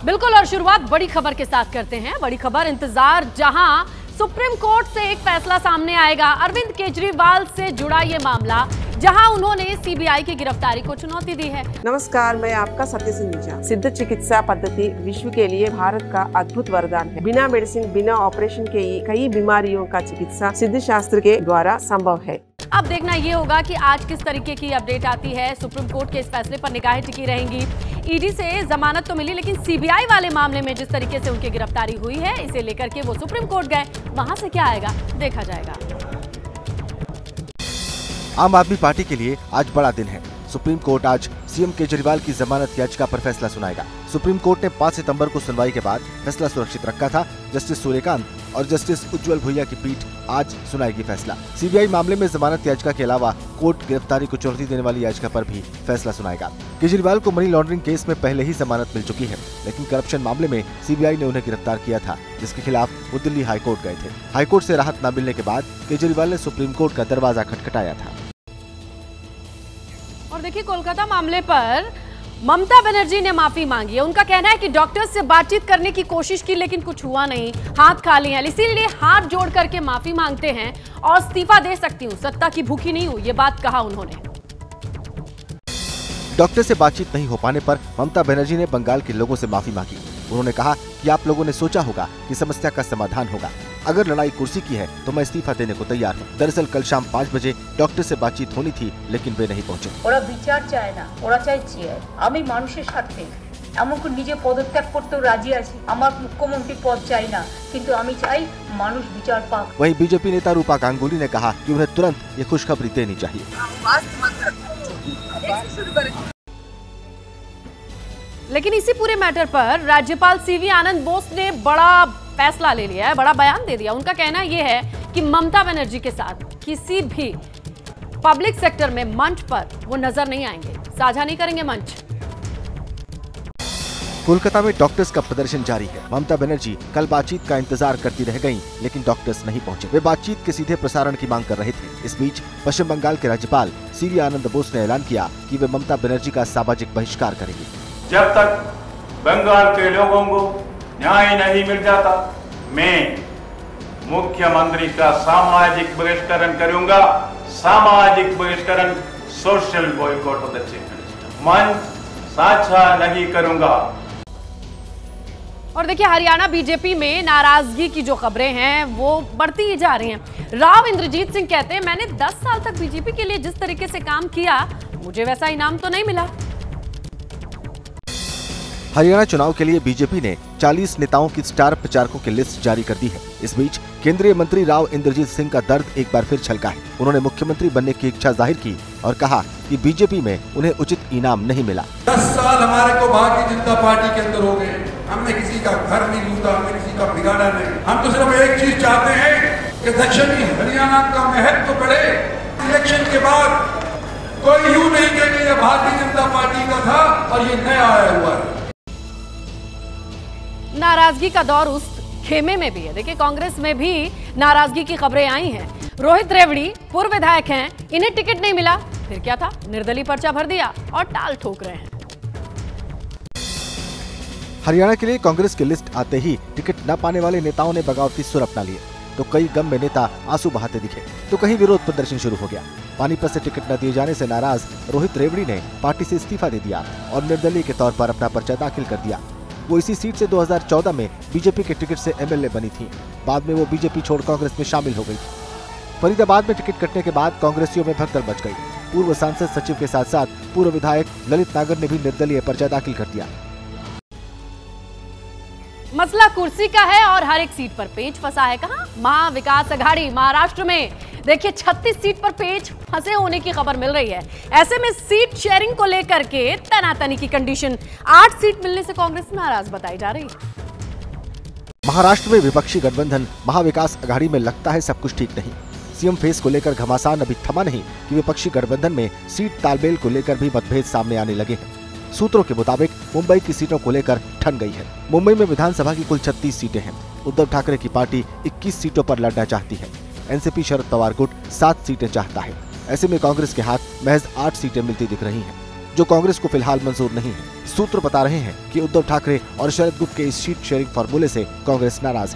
बिल्कुल, और शुरुआत बड़ी खबर के साथ करते हैं। बड़ी खबर इंतजार, जहां सुप्रीम कोर्ट से एक फैसला सामने आएगा। अरविंद केजरीवाल से जुड़ा ये मामला, जहां उन्होंने सीबीआई की गिरफ्तारी को चुनौती दी है। नमस्कार, मैं आपका सत्य सिंह। सिद्ध चिकित्सा पद्धति विश्व के लिए भारत का अद्भुत वरदान है। बिना मेडिसिन, बिना ऑपरेशन के कई बीमारियों का चिकित्सा सिद्ध शास्त्र के द्वारा संभव है। अब देखना ये होगा कि आज किस तरीके की अपडेट आती है। सुप्रीम कोर्ट के इस फैसले पर निगाहें टिकी रहेंगी। ईडी से जमानत तो मिली, लेकिन सीबीआई वाले मामले में जिस तरीके से उनकी गिरफ्तारी हुई है, इसे लेकर के वो सुप्रीम कोर्ट गए, वहां से क्या आएगा देखा जाएगा। आम आदमी पार्टी के लिए आज बड़ा दिन है। सुप्रीम कोर्ट आज सीएम केजरीवाल की जमानत याचिका पर फैसला सुनाएगा। सुप्रीम कोर्ट ने 5 सितंबर को सुनवाई के बाद फैसला सुरक्षित रखा था। जस्टिस सूर्यकांत और जस्टिस उज्जवल भुइया की पीठ आज सुनाएगी फैसला। सीबीआई मामले में जमानत याचिका के अलावा कोर्ट गिरफ्तारी को चुनौती देने वाली याचिका पर भी फैसला सुनाएगा। केजरीवाल को मनी लॉन्ड्रिंग केस में पहले ही जमानत मिल चुकी है, लेकिन करप्शन मामले में सीबीआई ने उन्हें गिरफ्तार किया था, जिसके खिलाफ वो दिल्ली हाईकोर्ट गए थे। हाईकोर्ट से राहत न मिलने के बाद केजरीवाल ने सुप्रीम कोर्ट का दरवाजा खटखटाया था। और देखिए, कोलकाता मामले पर ममता बनर्जी ने माफी मांगी है। उनका कहना है कि डॉक्टर्स से बातचीत करने की कोशिश की, लेकिन कुछ हुआ नहीं, हाथ खाली हैं, इसीलिए हाथ जोड़ करके माफी मांगते हैं और इस्तीफा दे सकती हूँ, सत्ता की भूखी नहीं हूँ, ये बात कहा उन्होंने। डॉक्टर से बातचीत नहीं हो पाने पर ममता बनर्जी ने बंगाल के लोगों से माफी मांगी। उन्होंने कहा कि आप लोगों ने सोचा होगा कि समस्या का समाधान होगा। अगर लड़ाई कुर्सी की है तो मैं इस्तीफा देने को तैयार हूँ। दरअसल कल शाम 5 बजे डॉक्टर से बातचीत होनी थी, लेकिन वे नहीं पहुँचे। ওরা বিচার চায় না, ওরা চায় চেয়ার। আমি মানুষের স্বার্থে এমনকি নিজে পদত্যাগ করতেও রাজি আছি। আমার মুখ্যমন্ত্রী পদ চাই না, কিন্তু আমি চাই মানুষ বিচার পাক। वहीं बीजेपी नेता रूपा गांगुली ने कहा कि उन्हें तुरंत ये खुशखबरी देनी चाहिए। लेकिन इसी पूरे मैटर पर राज्यपाल सीवी आनंद बोस ने बड़ा फैसला ले लिया है, बड़ा बयान दे दिया। उनका कहना यह है कि ममता बनर्जी के साथ किसी भी पब्लिक सेक्टर में मंच पर वो नजर नहीं आएंगे, साझा नहीं करेंगे मंच। कोलकाता में डॉक्टर्स का प्रदर्शन जारी है। ममता बनर्जी कल बातचीत का इंतजार करती रह गईं, लेकिन डॉक्टर्स नहीं पहुंचे। वे बातचीत के सीधे प्रसारण की मांग कर रहे थे। इस बीच पश्चिम बंगाल के राज्यपाल सीवी आनंद बोस ने ऐलान किया कि वे ममता बनर्जी का सामाजिक बहिष्कार करेंगे। जब तक बंगाल के लोगों को न्याय नहीं मिल जाता, मैं मुख्यमंत्री का सामाजिक बहिष्करण करूंगा। सामाजिक बहिष्करण, social boycott of the chief minister. मंच साझा नहीं करूंगा। और देखिए, हरियाणा बीजेपी में नाराजगी की जो खबरें हैं वो बढ़ती ही जा रही हैं। राव इंद्रजीत सिंह कहते हैं, मैंने 10 साल तक बीजेपी के लिए जिस तरीके से काम किया, मुझे वैसा इनाम तो नहीं मिला। हरियाणा चुनाव के लिए बीजेपी ने 40 नेताओं की स्टार प्रचारकों की लिस्ट जारी कर दी है। इस बीच केंद्रीय मंत्री राव इंद्रजीत सिंह का दर्द एक बार फिर छलका है। उन्होंने मुख्यमंत्री बनने की इच्छा जाहिर की और कहा कि बीजेपी में उन्हें उचित इनाम नहीं मिला। 10 साल हमारे को भारतीय जनता पार्टी के अंदर हो गए। हमने किसी का घर नहीं लूटा, हमने किसी का बिगाड़ा नहीं। हम तो सिर्फ एक चीज चाहते हैं कि दक्षिणी हरियाणा का महत्व बढ़े। इलेक्शन के बाद कोई यूं नहीं कहे ये भारतीय जनता पार्टी का था और ये नया आया हुआ है। नाराजगी का दौर उस खेमे में भी है। देखिए, कांग्रेस में भी नाराजगी की खबरें आई हैं। रोहित रेवड़ी पूर्व विधायक हैं, इन्हें टिकट नहीं मिला, फिर क्या था, निर्दलीय पर्चा भर दिया और टाल ठोक रहे हैं। हरियाणा के लिए कांग्रेस की लिस्ट आते ही टिकट न पाने वाले नेताओं ने बगावती सुर अपना लिए। तो कई गम में नेता आंसू बहाते दिखे, तो कहीं विरोध प्रदर्शन शुरू हो गया। पानीपत से टिकट न दिए जाने से नाराज रोहित रेवड़ी ने पार्टी से इस्तीफा दे दिया और निर्दलीय के तौर पर अपना पर्चा दाखिल कर दिया। वो इसी सीट से 2014 में बीजेपी के टिकट से एमएलए बनी थी। बाद में वो बीजेपी छोड़ कांग्रेस में शामिल हो गई थी। फरीदाबाद में टिकट कटने के बाद कांग्रेसियों में भगदड़ मच गई। पूर्व सांसद सचिव के साथ साथ पूर्व विधायक ललित नागर ने भी निर्दलीय पर्चा दाखिल कर दिया। मसला कुर्सी का है और हर एक सीट पर पेच फंसा है। कहां? महाविकास अघाड़ी महाराष्ट्र में। देखिए, 36 सीट पर पेच फंसे होने की खबर मिल रही है। ऐसे में सीट शेयरिंग को लेकर के तनातनी की कंडीशन। 8 सीट मिलने से कांग्रेस नाराज बताई जा रही है। महाराष्ट्र में विपक्षी गठबंधन महाविकास अघाड़ी में लगता है सब कुछ ठीक नहीं। सीएम फेस को लेकर घमासान अभी थमा नहीं कि विपक्षी गठबंधन में सीट तालमेल को लेकर भी मतभेद सामने आने लगे हैं। सूत्रों के मुताबिक मुंबई की सीटों को लेकर ठन गई है। मुंबई में विधानसभा की कुल 36 सीटें हैं। उद्धव ठाकरे की पार्टी 21 सीटों पर लड़ना चाहती है। एनसीपी शरद पवार गुट 7 सीटें चाहता है। ऐसे में कांग्रेस के हाथ महज 8 सीटें मिलती दिख रही हैं। जो कांग्रेस को फिलहाल मंजूर नहीं है। सूत्र बता रहे हैं कि उद्धव ठाकरे और शरद गुप्ता के इस सीट शेयरिंग फार्मूले से कांग्रेस नाराज है।